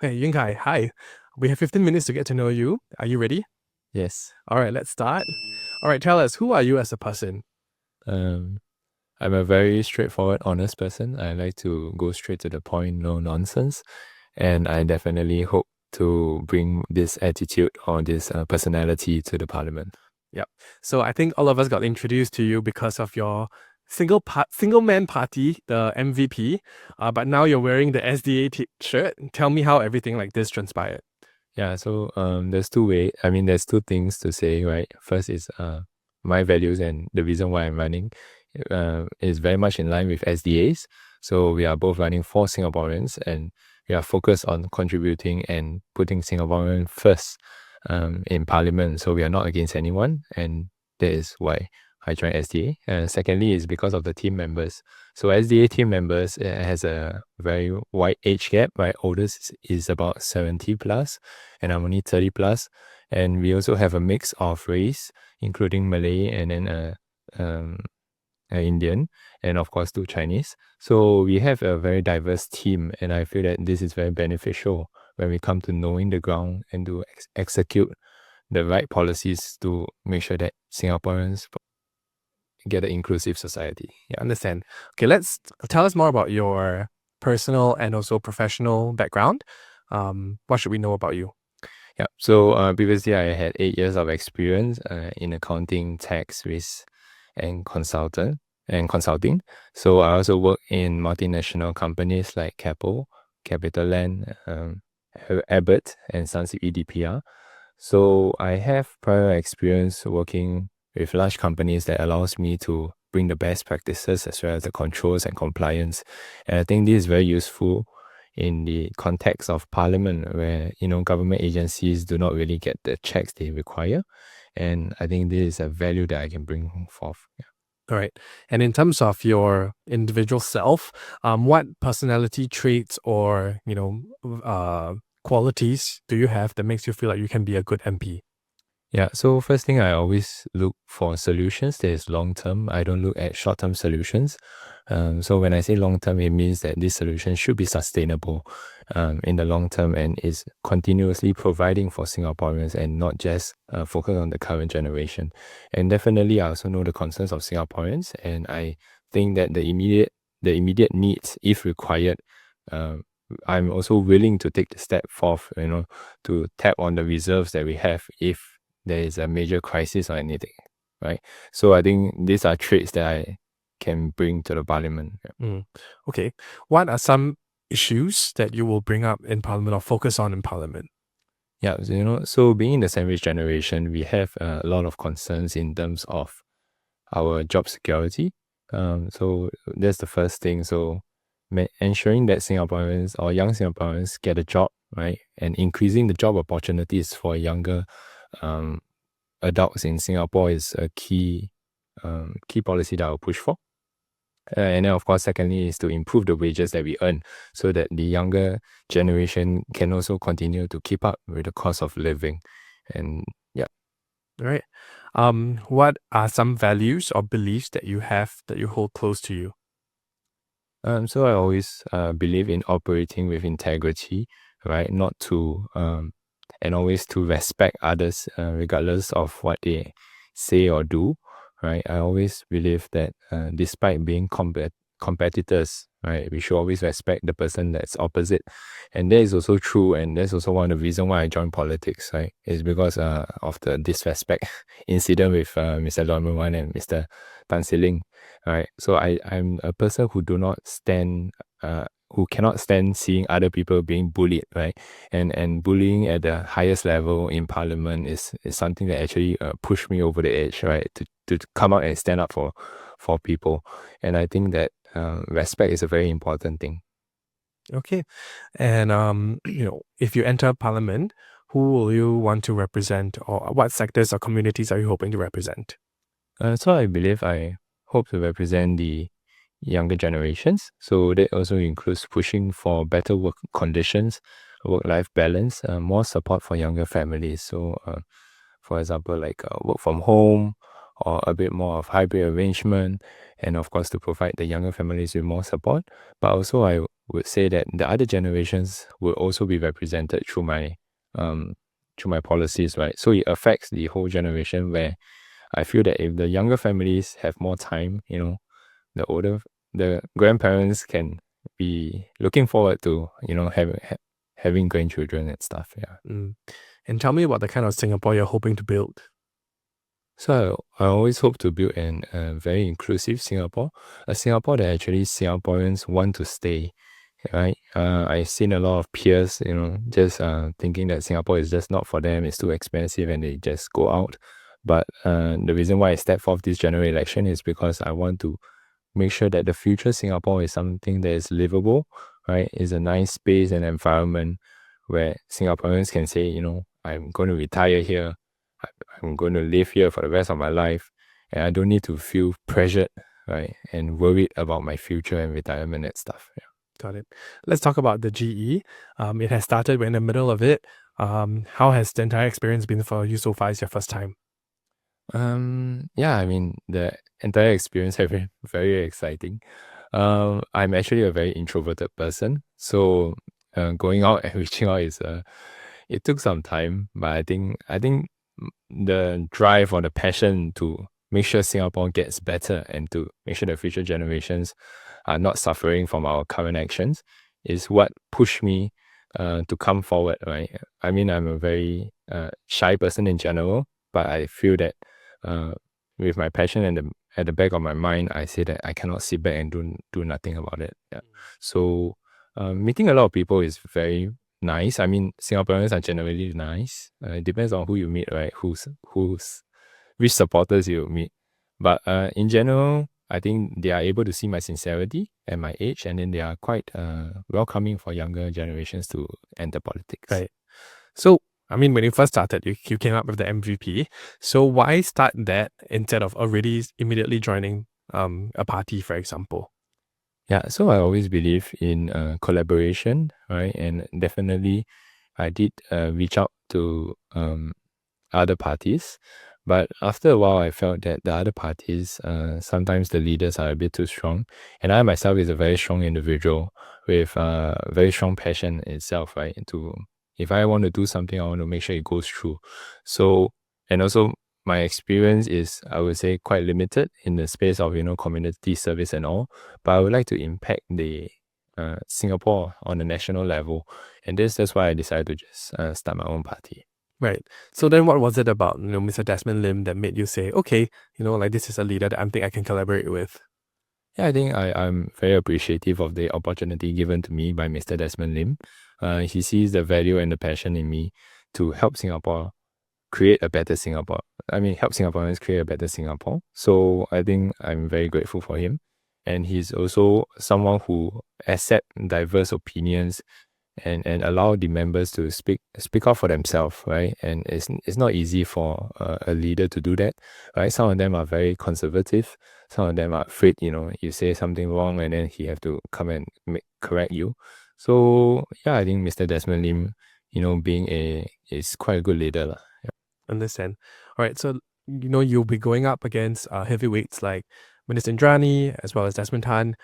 Okay, Yun Kai, hi. We have 15 minutes to get to know you. Are you ready? Yes. All right, let's start. All right, tell us, who are you as a person? Um, I'm a very straightforward, honest person. I like to go straight to the point, no nonsense. And I definitely hope to bring this attitude or this personality to the parliament. Yep. So I think all of us got introduced to you because of your single man party, the MVP. But now you're wearing the SDA shirt. Tell me how everything like this transpired. Yeah, so there's two things to say, right? First is my values and the reason why I'm running is very much in line with SDA's. So we are both running for Singaporeans and we are focused on contributing and putting Singaporeans first in parliament. So we are not against anyone, and that is why I joined SDA. And secondly is because of the team members. So SDA team members has a very wide age gap, right? Oldest is about 70 plus and I'm only 30 plus. And we also have a mix of race, including Malay and then um, Indian, and of course two Chinese. So we have a very diverse team, and I feel that this is very beneficial when we come to knowing the ground and to execute the right policies to make sure that Singaporeans get an inclusive society. Yeah, understand. Okay, let's tell us more about your personal and also professional background. What should we know about you? Yeah. So previously, I had 8 years of experience in accounting, tax, risk, and consulting. So I also work in multinational companies like Capel, CapitaLand, Abbott, and Sunseap EDPR. So I have prior experience working with large companies that allows me to bring the best practices as well as the controls and compliance. And I think this is very useful in the context of parliament where, government agencies do not really get the checks they require. And I think this is a value that I can bring forth. Yeah. All right. And in terms of your individual self, what personality traits or, qualities do you have that makes you feel like you can be a good MP? Yeah, so first thing I always look for solutions that is long term. I don't look at short term solutions. So when I say long term, it means that this solution should be sustainable in the long term and is continuously providing for Singaporeans and not just focus on the current generation. And definitely, I also know the concerns of Singaporeans, and I think that the immediate needs, if required, uh, I'm also willing to take the step forth, to tap on the reserves that we have if there is a major crisis or anything, right? So I think these are traits that I can bring to the parliament. Yeah. Okay. What are some issues that you will bring up in Parliament or focus on in Parliament? Yeah, so being in the sandwich generation, we have a lot of concerns in terms of our job security. So that's the first thing. So ensuring that Singaporeans or young Singaporeans get a job, right, and increasing the job opportunities for younger um, adults in Singapore is a key policy that I'll push for. And then, of course, secondly, is to improve the wages that we earn so that the younger generation can also continue to keep up with the cost of living. And yeah. All right. What are some values or beliefs that you have that you hold close to you? So I always believe in operating with integrity, right? Not to and always to respect others, regardless of what they say or do, right? I always believe that despite being competitors, right, we should always respect the person that's opposite, and that is also true. And that's also one of the reasons why I joined politics, right? Is because of the disrespect incident with Mr. Lorman Wan and Mr. Tan Si Ling. Right. So I'm a person who cannot stand seeing other people being bullied, right? And bullying at the highest level in parliament is something that actually pushed me over the edge, right? To come out and stand up for people. And I think that respect is a very important thing. Okay. And if you enter Parliament, who will you want to represent, or what sectors or communities are you hoping to represent? So I believe I hope to represent the younger generations. So that also includes pushing for better work conditions, work-life balance, more support for younger families. So, for example, like work from home or a bit more of hybrid arrangement, and of course to provide the younger families with more support. But also I would say that the other generations will also be represented through my policies, right? So it affects the whole generation, where I feel that if the younger families have more time, the grandparents can be looking forward to, having grandchildren and stuff. Yeah. And tell me about the kind of Singapore you're hoping to build. So I always hope to build a very inclusive Singapore, a Singapore that actually Singaporeans want to stay, right? I've seen a lot of peers, just thinking that Singapore is just not for them, it's too expensive, and they just go out. But the reason why I step forth this general election is because I want to make sure that the future Singapore is something that is livable, right? It's a nice space and environment where Singaporeans can say, I'm going to retire here, I'm going to live here for the rest of my life, and I don't need to feel pressured, right, and worried about my future and retirement and stuff. Yeah. Got it. Let's talk about the GE. It has started, we're in the middle of it. How has the entire experience been for you so far? It's your first time. Yeah, I mean, the entire experience has been very exciting. I'm actually a very introverted person, so going out and reaching out it took some time, but I think the drive or the passion to make sure Singapore gets better and to make sure the future generations are not suffering from our current actions is what pushed me to come forward, right? I mean, I'm a very shy person in general, but I feel that with my passion and at the back of my mind, I say that I cannot sit back and do nothing about it. Yeah. So meeting a lot of people is very nice. I mean, Singaporeans are generally nice. It depends on who you meet, right? Which supporters you meet. But in general, I think they are able to see my sincerity at my age, and then they are quite welcoming for younger generations to enter politics. Right. So, I mean, when you first started, you came up with the MVP. So why start that instead of already immediately joining a party, for example? Yeah, so I always believe in collaboration, right? And definitely I did reach out to other parties. But after a while, I felt that the other parties, sometimes the leaders are a bit too strong. And I myself is a very strong individual with very strong passion itself, right? If I want to do something, I want to make sure it goes through. So, and also my experience is, I would say, quite limited in the space of, community service and all. But I would like to impact the Singapore on a national level. And that's why I decided to just start my own party. Right. So then what was it about, Mr. Desmond Lim that made you say, okay, like this is a leader that I think I can collaborate with? Yeah, I think I'm very appreciative of the opportunity given to me by Mr. Desmond Lim. He sees the value and the passion in me to help Singapore create a better Singapore. I mean, help Singaporeans create a better Singapore. So I think I'm very grateful for him. And he's also someone who accepts diverse opinions and allow the members to speak up for themselves, right? And it's not easy for a leader to do that, right? Some of them are very conservative. Some of them are afraid, you say something wrong and then he have to come and correct you. So yeah, I think Mr. Desmond Lim, is quite a good leader. Yeah. Understand. All right. So, you'll be going up against heavyweights like Minister Indrani as well as Desmond Tan.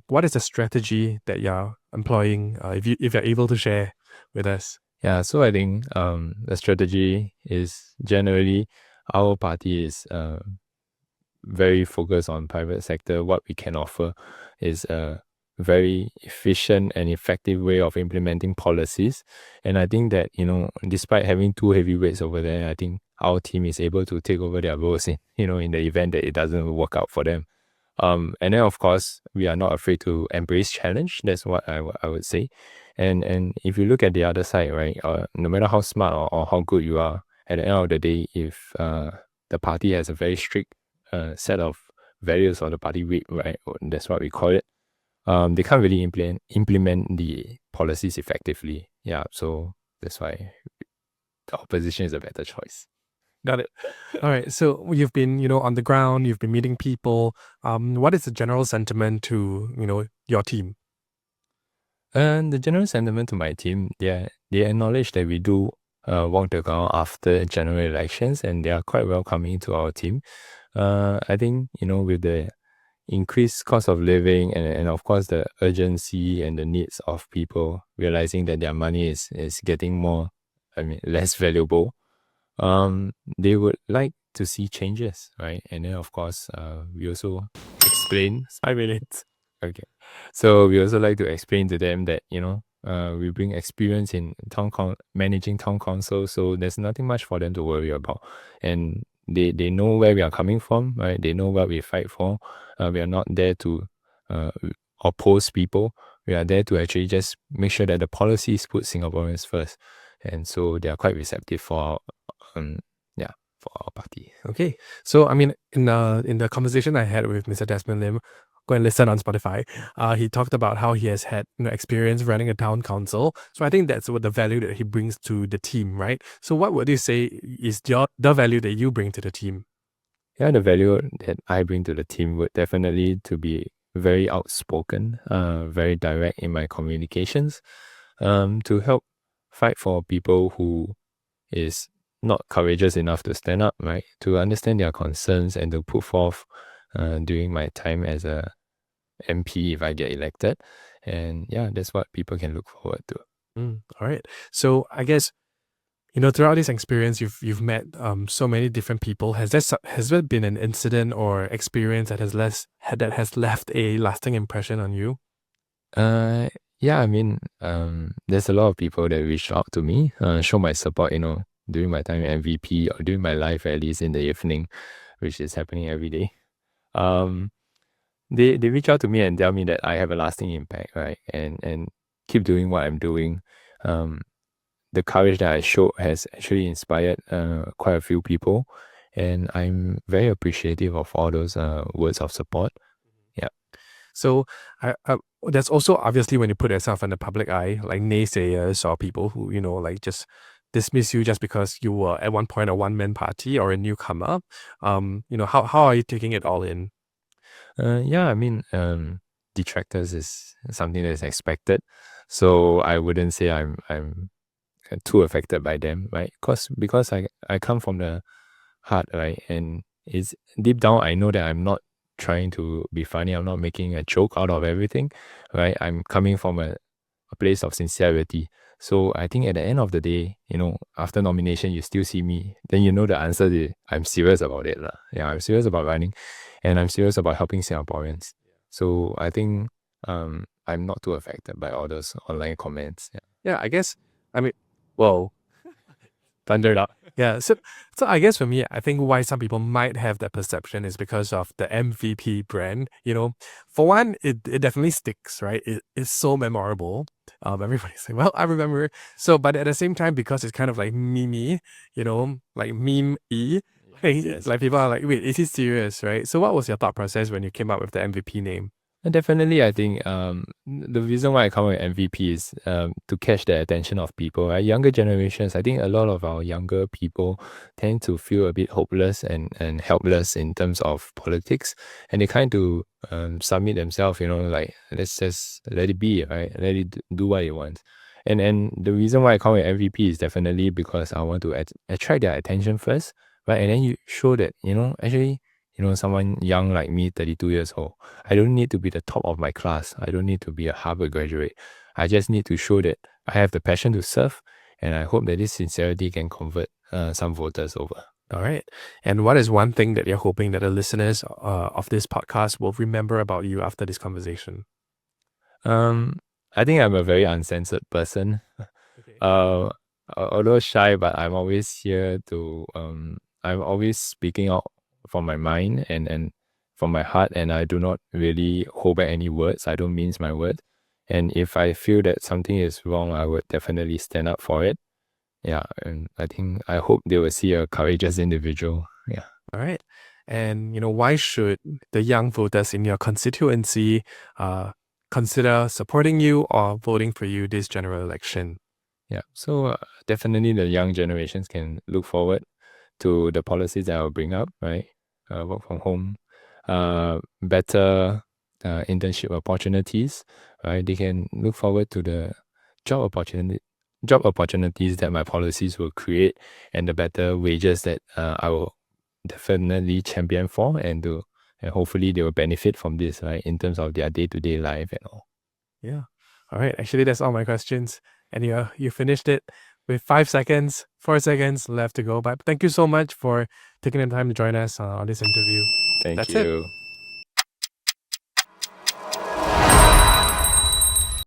What is the strategy that you're employing, if you're able to share with us? Yeah, so I think the strategy is generally our party is very focused on private sector. What we can offer is a very efficient and effective way of implementing policies. And I think that, despite having two heavyweights over there, I think our team is able to take over their roles in the event that it doesn't work out for them. And then of course we are not afraid to embrace challenge. That's what I would say. And if you look at the other side, right, no matter how smart or how good you are, at the end of the day, if the party has a very strict set of values or the party whip, right, that's what we call it, they can't really implement the policies effectively. Yeah, so that's why the opposition is a better choice. Got it. All right. So you've been, on the ground, you've been meeting people. What is the general sentiment to, your team? And the general sentiment to my team, they acknowledge that we do walk the ground after general elections, and they are quite welcoming to our team. I think, with the increased cost of living and of course the urgency and the needs of people realizing that their money is getting more, less valuable, they would like to see changes, right? And then of course, we also explain. 5 minutes. Okay. So we also like to explain to them that, we bring experience in managing town council, so there's nothing much for them to worry about. And they know where we are coming from, right? They know what we fight for. We are not there to oppose people. We are there to actually just make sure that the policies put Singaporeans first. And so they are quite receptive for our party. Okay. So, I mean, in the conversation I had with Mr. Desmond Lim, go and listen on Spotify, he talked about how he has had experience running a town council. So I think that's what the value that he brings to the team, right? So what would you say is the value that you bring to the team? Yeah, the value that I bring to the team would definitely to be very outspoken, very direct in my communications, to help fight for people who is not courageous enough to stand up, right? To understand their concerns and to put forth during my time as a MP if I get elected. And yeah, that's what people can look forward to. All right. So I guess, throughout this experience, you've met so many different people. Has there been an incident or experience that has left a lasting impression on you? Yeah, there's a lot of people that reach out to me, show my support, during my time at MVP or during my life, at least in the evening, which is happening every day. They reach out to me and tell me that I have a lasting impact, right? And keep doing what I'm doing. The courage that I showed has actually inspired quite a few people, and I'm very appreciative of all those words of support. Yeah. So that's also obviously when you put yourself in the public eye, like naysayers or people who, just dismiss you just because you were at one point a one-man party or a newcomer. How are you taking it all in? Detractors is something that is expected. So I wouldn't say I'm too affected by them, right? Because I come from the heart, right? And it's deep down, I know that I'm not trying to be funny. I'm not making a joke out of everything, right? I'm coming from a place of sincerity. So I think at the end of the day, after nomination, you still see me, then you know the answer is I'm serious about it. Yeah, I'm serious about running and I'm serious about helping Singaporeans. So I think I'm not too affected by all those online comments. Yeah, I guess, whoa, thundered up. Yeah, so I guess for me, I think why some people might have that perception is because of the MVP brand. For one, it definitely sticks, right? It's so memorable. Everybody's like, well, I remember. So, but at the same time, because it's kind of like meme-y, like meme-y, Yes. like people are like, wait, is he serious, right? So what was your thought process when you came up with the MVP name? And definitely, I think the reason why I come with MVP is to catch the attention of people, right? Younger generations, I think a lot of our younger people tend to feel a bit hopeless and helpless in terms of politics. And they kind of submit themselves, like, let's just let it be, right? Let it do what it wants. And the reason why I come with MVP is definitely because I want to attract their attention first, right? And then you show that, actually, someone young like me, 32 years old, I don't need to be the top of my class. I don't need to be a Harvard graduate. I just need to show that I have the passion to serve, and I hope that this sincerity can convert some voters over. All right. And what is one thing that you're hoping that the listeners of this podcast will remember about you after this conversation? I think I'm a very uncensored person. Okay. Although shy, but I'm always here to, I'm always speaking out from my mind and from my heart, and I do not really hold back any words. I don't mince my words. And if I feel that something is wrong, I would definitely stand up for it. Yeah, and I hope they will see a courageous individual. Yeah. All right. And, why should the young voters in your constituency consider supporting you or voting for you this general election? Yeah, so definitely the young generations can look forward to the policies that I will bring up, right? Work from home, better internship opportunities, right? They can look forward to the job opportunities that my policies will create, and the better wages that I will definitely champion for, and to and hopefully they will benefit from this, right, in terms of their day-to-day life and all. Yeah. All right. Actually, that's all my questions. And you finished it with 4 seconds left to go. But thank you so much for taking the time to join us on this interview. Thank That's you. it.